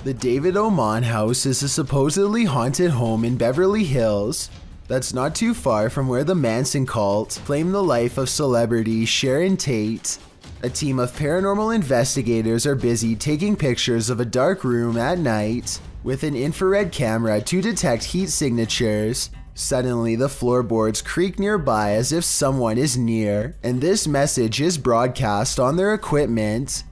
The David Oman house is a supposedly haunted home in Beverly Hills that's not too far from where the Manson cult claimed the life of celebrity Sharon Tate. A team of paranormal investigators are busy taking pictures of a dark room at night with an infrared camera to detect heat signatures. Suddenly, the floorboards creak nearby as if someone is near, and this message is broadcast on their equipment.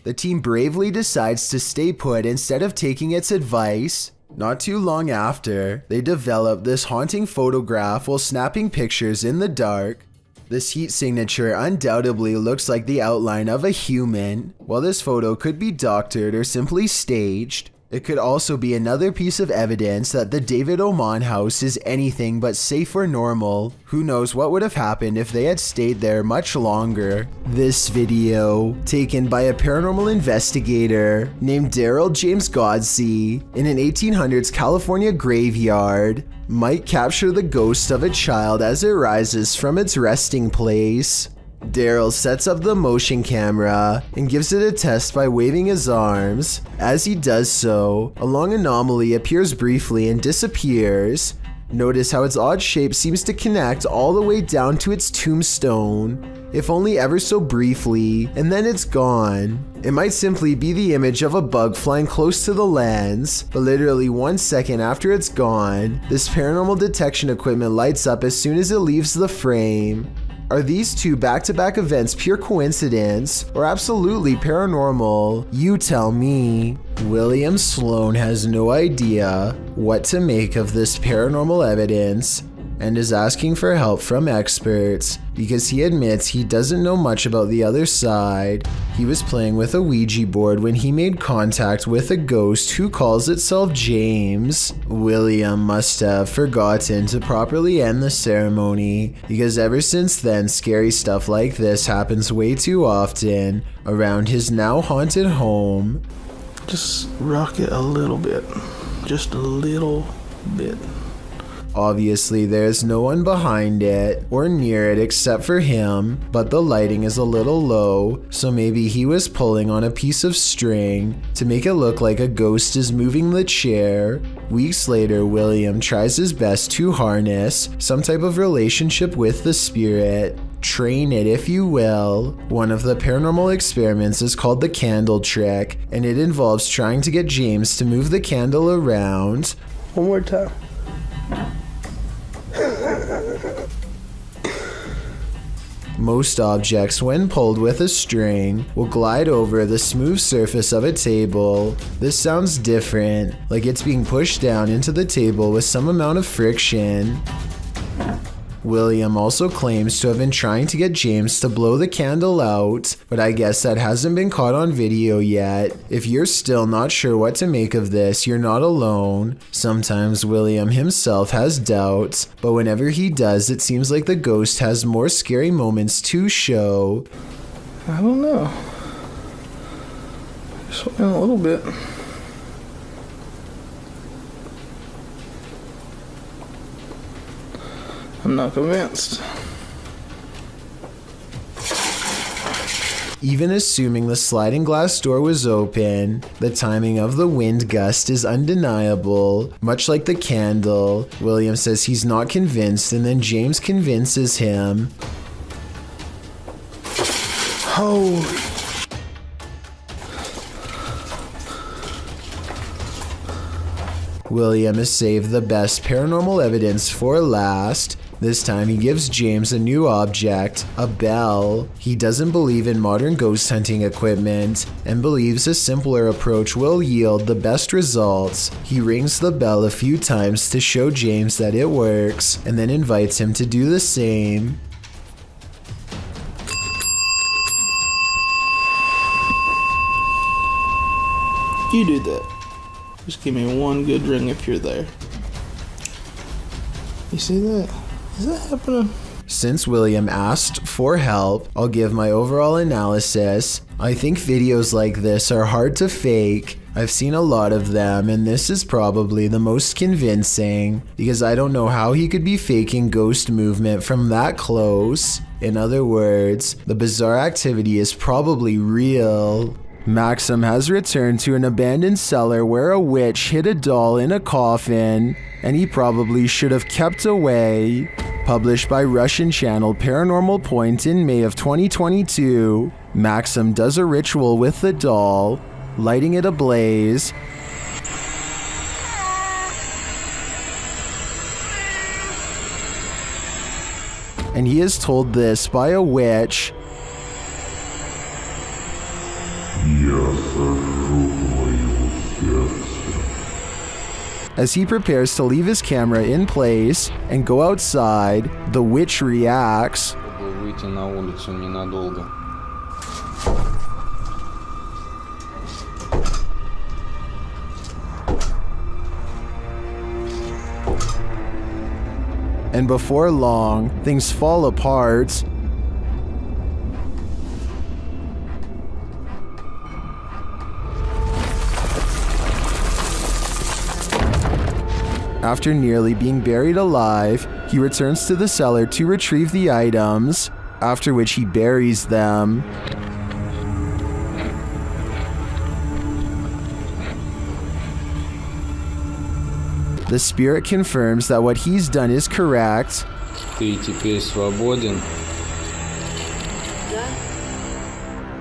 The team bravely decides to stay put instead of taking its advice. Not too long after, they develop this haunting photograph while snapping pictures in the dark. This heat signature undoubtedly looks like the outline of a human. While this photo could be doctored or simply staged, it could also be another piece of evidence that the David Oman house is anything but safe or normal. Who knows what would have happened if they had stayed there much longer. This video, taken by a paranormal investigator named Daryl James Godsey in an 1800s California graveyard, might capture the ghost of a child as it rises from its resting place. Daryl sets up the motion camera and gives it a test by waving his arms. As he does so, a long anomaly appears briefly and disappears. Notice how its odd shape seems to connect all the way down to its tombstone, if only ever so briefly, and then it's gone. It might simply be the image of a bug flying close to the lens, but literally 1 second after it's gone, this paranormal detection equipment lights up as soon as it leaves the frame. Are these two back-to-back events pure coincidence or absolutely paranormal? You tell me. William Sloan has no idea what to make of this paranormal evidence and is asking for help from experts because he admits he doesn't know much about the other side. He was playing with a Ouija board when he made contact with a ghost who calls itself James. William must have forgotten to properly end the ceremony because ever since then, scary stuff like this happens way too often around his now haunted home. Just rock it a little bit. Just a little bit. Obviously, there's no one behind it or near it except for him, but the lighting is a little low, so maybe he was pulling on a piece of string to make it look like a ghost is moving the chair. Weeks later, William tries his best to harness some type of relationship with the spirit. Train it, if you will. One of the paranormal experiments is called the candle trick, and it involves trying to get James to move the candle around. One more time. Most objects, when pulled with a string, will glide over the smooth surface of a table. This sounds different, like it's being pushed down into the table with some amount of friction. William also claims to have been trying to get James to blow the candle out, but I guess that hasn't been caught on video yet. If you're still not sure what to make of this, you're not alone. Sometimes William himself has doubts, but whenever he does, it seems like the ghost has more scary moments to show. I don't know. Just went in a little bit. I'm not convinced. Even assuming the sliding glass door was open, the timing of the wind gust is undeniable. Much like the candle, William says he's not convinced, and then James convinces him. Holy. William has saved the best paranormal evidence for last. This time he gives James a new object, a bell. He doesn't believe in modern ghost hunting equipment and believes a simpler approach will yield the best results. He rings the bell a few times to show James that it works and then invites him to do the same. You do that. Just give me one good ring if you're there. You see that? Is that happening? Since William asked for help, I'll give my overall analysis. I think videos like this are hard to fake. I've seen a lot of them, and this is probably the most convincing because I don't know how he could be faking ghost movement from that close. In other words, the bizarre activity is probably real. Maxim has returned to an abandoned cellar where a witch hid a doll in a coffin, and he probably should have kept away. Published by Russian channel Paranormal Point in May of 2022, Maxim does a ritual with the doll, lighting it ablaze. And he is told this by a witch. As he prepares to leave his camera in place and go outside, the witch reacts. And before long, things fall apart. After nearly being buried alive, he returns to the cellar to retrieve the items, after which he buries them. The spirit confirms that what he's done is correct. Ты теперь свободен.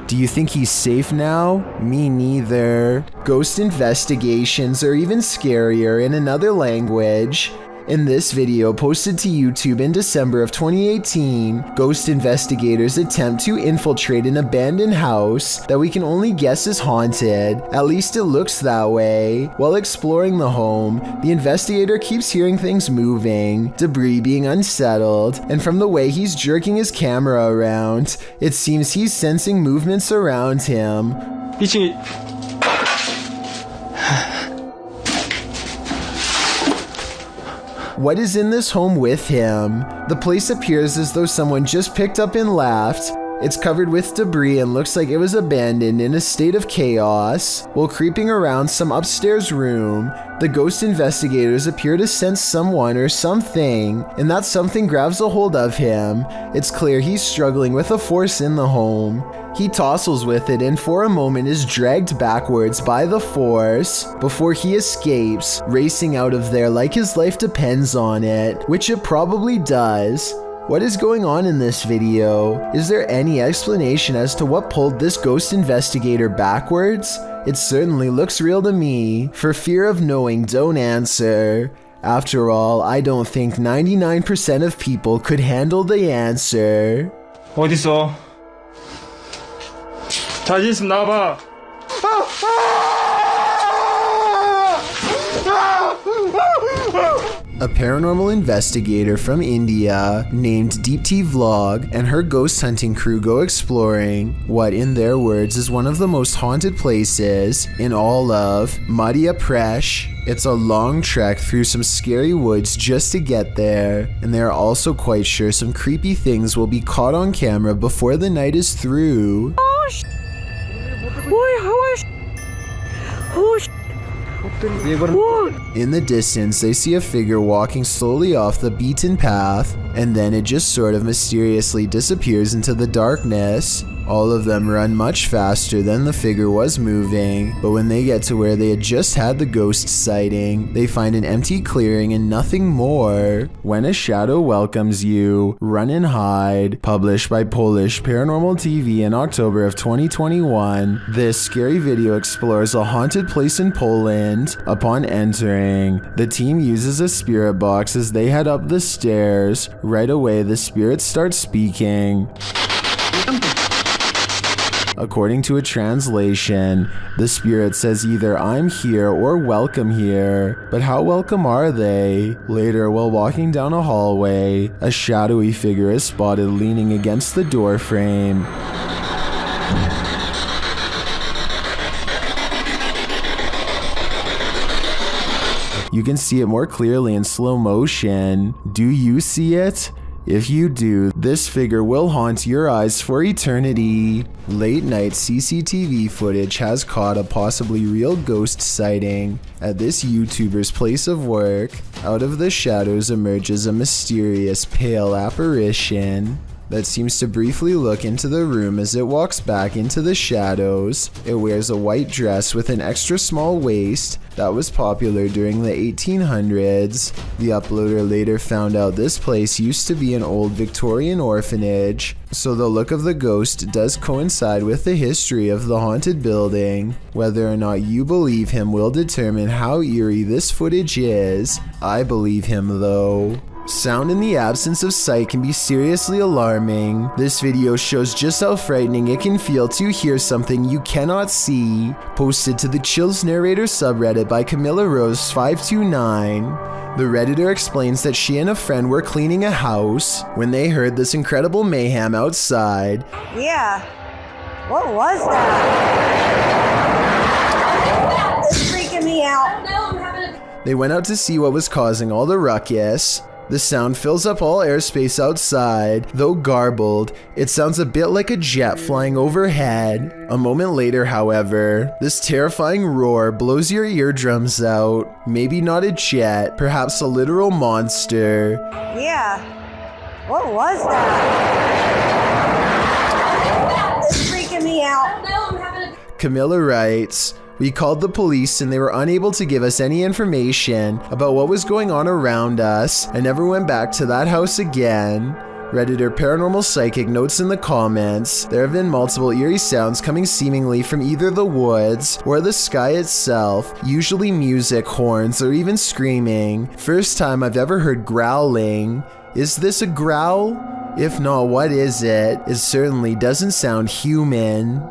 Do you think he's safe now? Me neither. Ghost investigations are even scarier in another language. In this video posted to YouTube in December of 2018, ghost investigators attempt to infiltrate an abandoned house that we can only guess is haunted. At least it looks that way. While exploring the home, the investigator keeps hearing things moving, debris being unsettled, and from the way he's jerking his camera around, it seems he's sensing movements around him. What is in this home with him? The place appears as though someone just picked up and left. It's covered with debris and looks like it was abandoned in a state of chaos. While creeping around some upstairs room, the ghost investigators appear to sense someone or something, and that something grabs a hold of him. It's clear he's struggling with a force in the home. He tussles with it and for a moment is dragged backwards by the force before he escapes, racing out of there like his life depends on it, which it probably does. What is going on in this video? Is there any explanation as to what pulled this ghost investigator backwards? It certainly looks real to me. For fear of knowing, don't answer. After all, I don't think 99% of people could handle the answer. 어딨어? 자신 있으면 나와봐. A paranormal investigator from India named Deepti Vlog and her ghost hunting crew go exploring what, in their words, is one of the most haunted places in all of Madhya Pradesh. It's a long trek through some scary woods just to get there, and they are also quite sure some creepy things will be caught on camera before the night is through. In the distance, they see a figure walking slowly off the beaten path, and then it just sort of mysteriously disappears into the darkness. All of them run much faster than the figure was moving, but when they get to where they had just had the ghost sighting, they find an empty clearing and nothing more. When a Shadow Welcomes You, Run and Hide, published by Polish Paranormal TV in October of 2021, this scary video explores a haunted place in Poland. Upon entering, the team uses a spirit box as they head up the stairs. Right away, the spirit starts speaking. According to a translation, the spirit says either "I'm here" or "welcome here," but how welcome are they? Later, while walking down a hallway, a shadowy figure is spotted leaning against the door frame. You can see it more clearly in slow motion. Do you see it? If you do, this figure will haunt your eyes for eternity. Late night CCTV footage has caught a possibly real ghost sighting at this YouTuber's place of work. Out of the shadows emerges a mysterious pale apparition that seems to briefly look into the room as it walks back into the shadows. It wears a white dress with an extra small waist that was popular during the 1800s. The uploader later found out this place used to be an old Victorian orphanage, so the look of the ghost does coincide with the history of the haunted building. Whether or not you believe him will determine how eerie this footage is. I believe him though. Sound in the absence of sight can be seriously alarming. This video shows just how frightening it can feel to hear something you cannot see. Posted to the Chills Narrator subreddit by Camilla Rose 529. The Redditor explains that she and a friend were cleaning a house when they heard this incredible mayhem outside. Yeah, what was that? It's freaking me out. They went out to see what was causing all the ruckus. The sound fills up all airspace outside. Though garbled, it sounds a bit like a jet flying overhead. A moment later, however, this terrifying roar blows your eardrums out. Maybe not a jet, perhaps a literal monster. Yeah, what was that? It's freaking me out. Camilla writes, "We called the police and they were unable to give us any information about what was going on around us and never went back to that house again." Redditor Paranormal Psychic notes in the comments, there have been multiple eerie sounds coming seemingly from either the woods or the sky itself, usually music, horns, or even screaming. First time I've ever heard growling. Is this a growl? If not, what is it? It certainly doesn't sound human.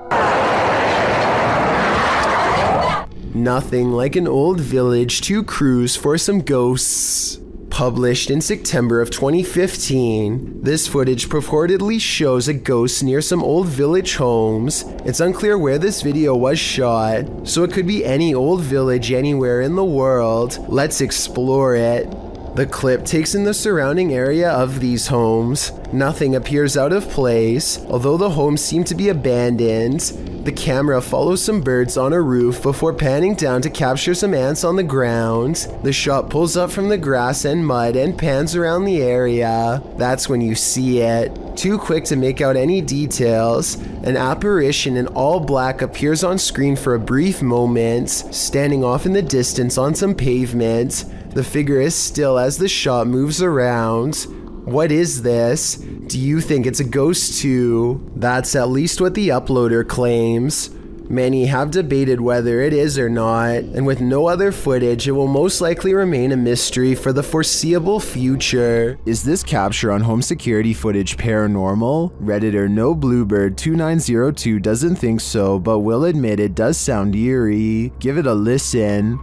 Nothing like an old village to cruise for some ghosts. Published in September of 2015, this footage purportedly shows a ghost near some old village homes. It's unclear where this video was shot, so it could be any old village anywhere in the world. Let's explore it. The clip takes in the surrounding area of these homes. Nothing appears out of place, although the homes seem to be abandoned. The camera follows some birds on a roof before panning down to capture some ants on the ground. The shot pulls up from the grass and mud and pans around the area. That's when you see it. Too quick to make out any details, an apparition in all black appears on screen for a brief moment, standing off in the distance on some pavement. The figure is still as the shot moves around. What is this? Do you think it's a ghost too? That's at least what the uploader claims. Many have debated whether it is or not, and with no other footage, it will most likely remain a mystery for the foreseeable future. Is this capture on home security footage paranormal? Redditor No Bluebird 2902 doesn't think so, but will admit it does sound eerie. Give it a listen.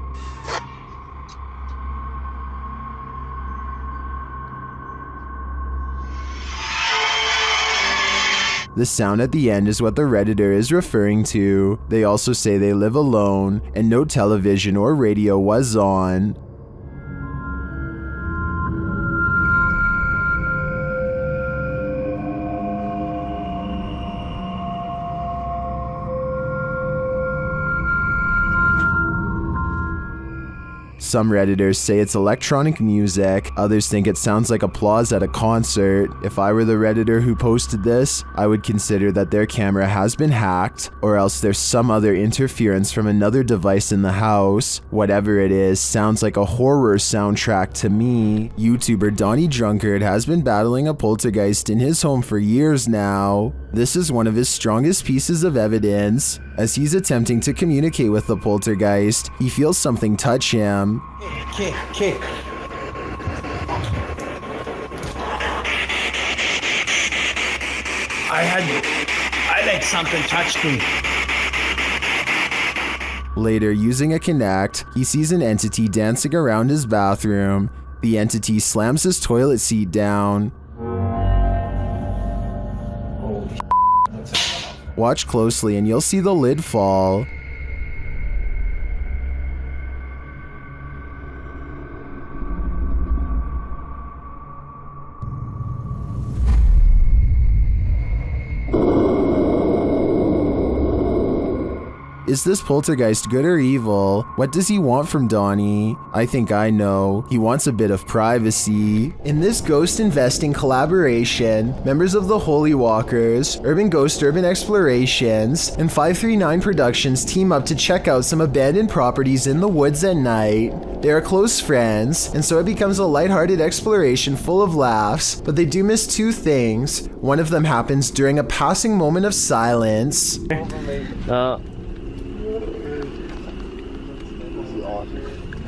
The sound at the end is what the Redditor is referring to. They also say they live alone and no television or radio was on. Some Redditors say it's electronic music, others think it sounds like applause at a concert. If I were the Redditor who posted this, I would consider that their camera has been hacked, or else there's some other interference from another device in the house. Whatever it is, sounds like a horror soundtrack to me. YouTuber Donnie Drunkard has been battling a poltergeist in his home for years now. This is one of his strongest pieces of evidence. As he's attempting to communicate with the poltergeist, he feels something touch him. Kick. I like something touched me. Later, using a Kinect, he sees an entity dancing around his bathroom. The entity slams his toilet seat down. Watch closely and you'll see the lid fall. Is this poltergeist good or evil? What does he want from Donnie? I think I know. He wants a bit of privacy. In this ghost investing collaboration, members of the Holy Walkers, Urban Ghost Urban Explorations, and 539 Productions team up to check out some abandoned properties in the woods at night. They are close friends, and so it becomes a lighthearted exploration full of laughs, but they do miss two things. One of them happens during a passing moment of silence.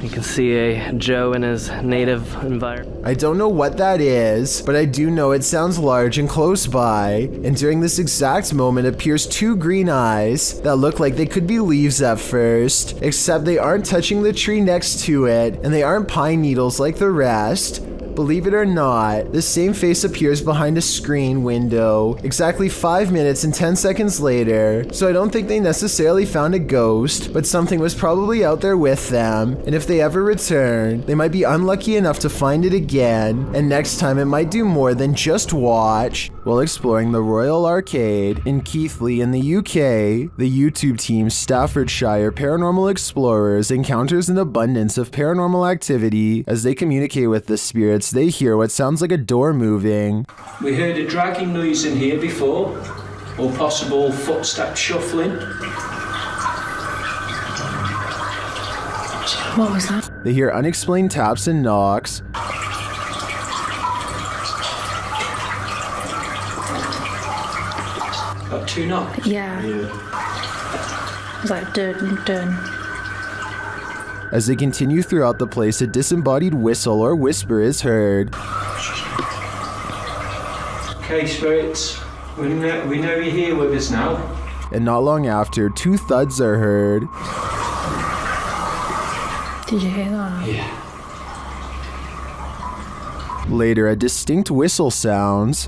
You can see a Joe in his native environment. I don't know what that is, but I do know it sounds large and close by, and during this exact moment appears two green eyes that look like they could be leaves at first, except they aren't touching the tree next to it, and they aren't pine needles like the rest. Believe it or not, the same face appears behind a screen window exactly 5 minutes and 10 seconds later, so I don't think they necessarily found a ghost, but something was probably out there with them, and if they ever return, they might be unlucky enough to find it again, and next time it might do more than just watch. While exploring the Royal Arcade in Keighley in the UK, the YouTube team Staffordshire Paranormal Explorers encounters an abundance of paranormal activity as they communicate with the spirits. They hear what sounds like a door moving. We heard a dragging noise in here before, or possible footstep shuffling. What was that? They hear unexplained taps and knocks. Got two knocks? Yeah. It was like dun dun. As they continue throughout the place, a disembodied whistle or whisper is heard. Okay, spirits, we know you're here with us now. And not long after, two thuds are heard. Did you hear that? Yeah. Later, a distinct whistle sounds.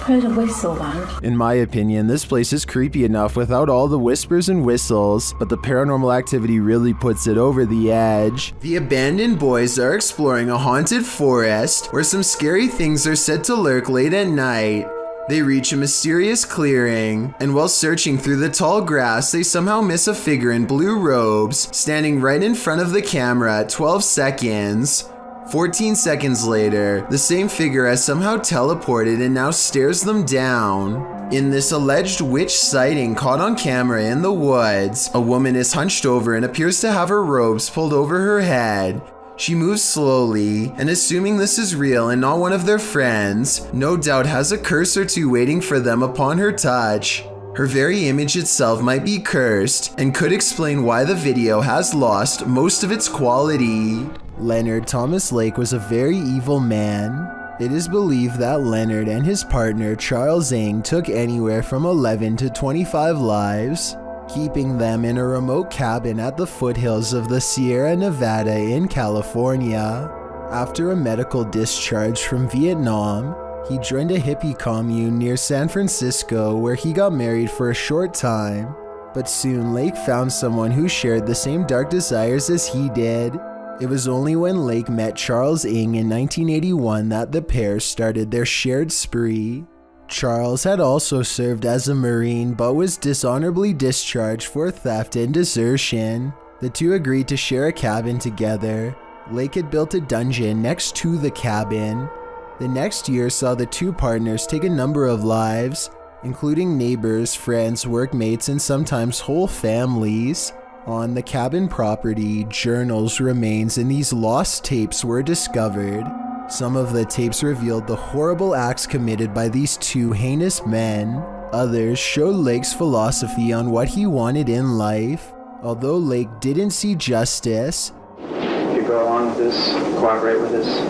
Heard a whistle then. In my opinion, this place is creepy enough without all the whispers and whistles, but the paranormal activity really puts it over the edge. The abandoned boys are exploring a haunted forest where some scary things are said to lurk late at night. They reach a mysterious clearing, and while searching through the tall grass, they somehow miss a figure in blue robes standing right in front of the camera at 12 seconds. 14 seconds later, the same figure has somehow teleported and now stares them down. In this alleged witch sighting caught on camera in the woods, a woman is hunched over and appears to have her robes pulled over her head. She moves slowly, and assuming this is real and not one of their friends, no doubt has a curse or two waiting for them upon her touch. Her very image itself might be cursed, and could explain why the video has lost most of its quality. Leonard Thomas Lake was a very evil man. It is believed that Leonard and his partner Charles Ng took anywhere from 11 to 25 lives, keeping them in a remote cabin at the foothills of the Sierra Nevada in California. After a medical discharge from Vietnam, he joined a hippie commune near San Francisco where he got married for a short time, but soon Lake found someone who shared the same dark desires as he did. It was only when Lake met Charles Ng in 1981 that the pair started their shared spree. Charles had also served as a Marine but was dishonorably discharged for theft and desertion. The two agreed to share a cabin together. Lake had built a dungeon next to the cabin. The next year saw the two partners take a number of lives, including neighbors, friends, workmates, and sometimes whole families. On the cabin property, journals, remains, and these lost tapes were discovered. Some of the tapes revealed the horrible acts committed by these two heinous men. Others showed Lake's philosophy on what he wanted in life. Although Lake didn't see justice, if you go along with this, cooperate with us,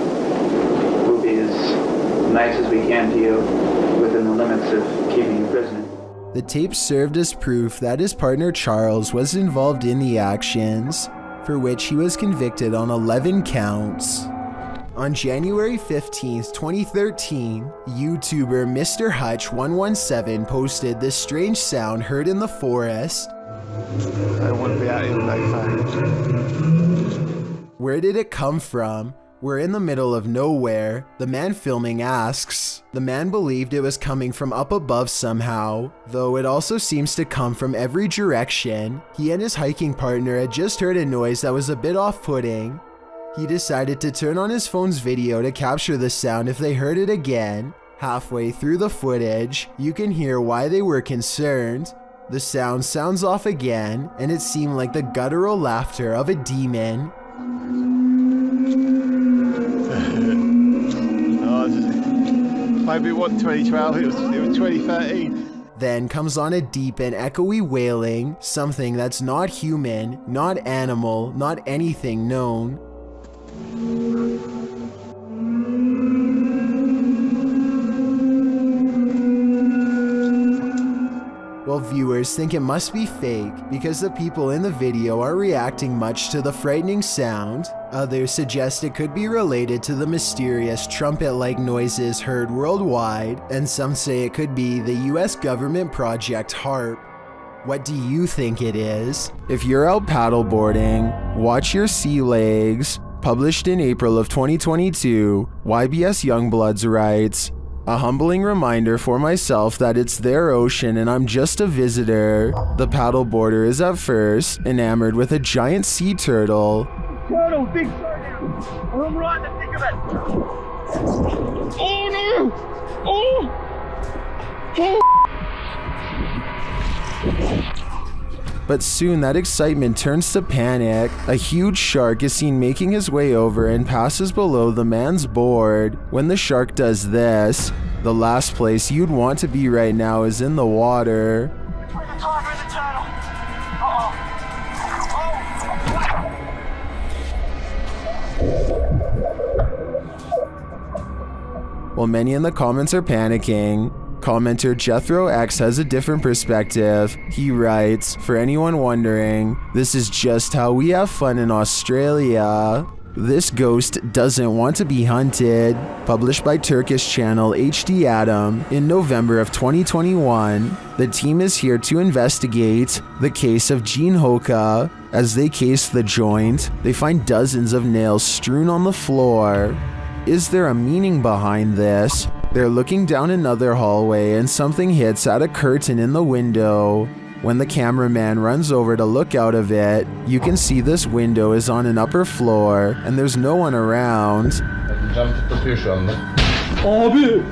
we'll be as nice as we can to you within the limits of keeping you prisoner. the tapes served as proof that his partner Charles was involved in the actions, for which he was convicted on 11 counts. On January 15th, 2013, YouTuber Mr. Hutch117 posted this strange sound heard in the forest. I want to be out in the nighttime. Where did it come from? We're in the middle of nowhere. The man filming asks. The man believed it was coming from up above somehow, though it also seems to come from every direction. He and his hiking partner had just heard a noise that was a bit off-putting. He decided to turn on his phone's video to capture the sound if they heard it again. Halfway through the footage, you can hear why they were concerned. The sound sounds off again, and it seemed like the guttural laughter of a demon. Maybe it wasn't 2012, it was 2013. Then comes on a deep and echoey wailing, something that's not human, not animal, not anything known. Well, viewers think it must be fake because the people in the video aren't reacting much to the frightening sound. Others suggest it could be related to the mysterious trumpet-like noises heard worldwide, and some say it could be the US government project Harp. What do you think it is? If you're out paddleboarding, watch your sea legs. Published in April of 2022, YBS Youngbloods writes, "A humbling reminder for myself that it's their ocean and I'm just a visitor. The paddleboarder is at first enamored with a giant sea turtle. Turtle, big turtle! I'm right in the thick of it! Oh no! Oh! But soon that excitement turns to panic. A huge shark is seen making his way over and passes below the man's board. When the shark does this, the last place you'd want to be right now is in the water. While many in the comments are panicking, commenter Jethro X has a different perspective. He writes, "For anyone wondering, this is just how we have fun in Australia. This ghost doesn't want to be hunted." Published by Turkish channel HD Adam in November of 2021. The team is here to investigate the case of Gene Hoka. As they case the joint, they find dozens of nails strewn on the floor. Is there a meaning behind this? They're looking down another hallway and something hits at a curtain in the window. When the cameraman runs over to look out of it, you can see this window is on an upper floor and there's no one around. Cam tıklatıyor şu anda. Abi!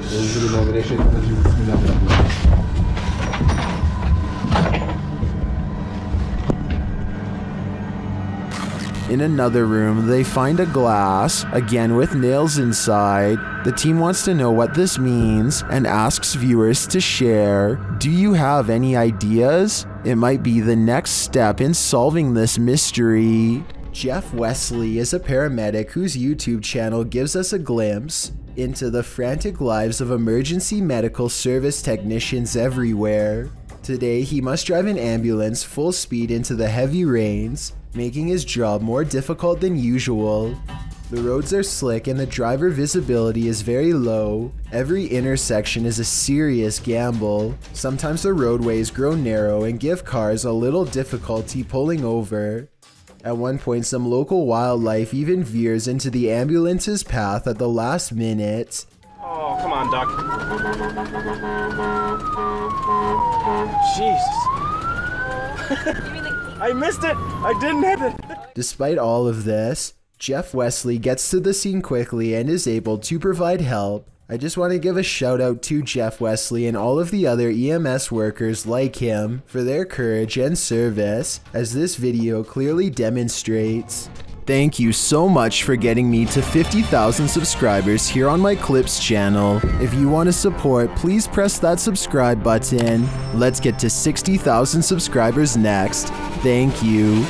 In another room, they find a glass, again with nails inside. The team wants to know what this means and asks viewers to share. Do you have any ideas? It might be the next step in solving this mystery. Jeff Wesley is a paramedic whose YouTube channel gives us a glimpse into the frantic lives of emergency medical service technicians everywhere. Today, he must drive an ambulance full speed into the heavy rains, making his job more difficult than usual. The roads are slick and the driver visibility is very low. Every intersection is a serious gamble. Sometimes the roadways grow narrow and give cars a little difficulty pulling over. At one point, some local wildlife even veers into the ambulance's path at the last minute. Oh, come on, Doc. Jesus. I missed it! I didn't hit it! Despite all of this, Jeff Wesley gets to the scene quickly and is able to provide help. I just want to give a shout out to Jeff Wesley and all of the other EMS workers like him for their courage and service, as this video clearly demonstrates. Thank you so much for getting me to 50,000 subscribers here on my Clips channel. If you want to support, please press that subscribe button. Let's get to 60,000 subscribers next. Thank you.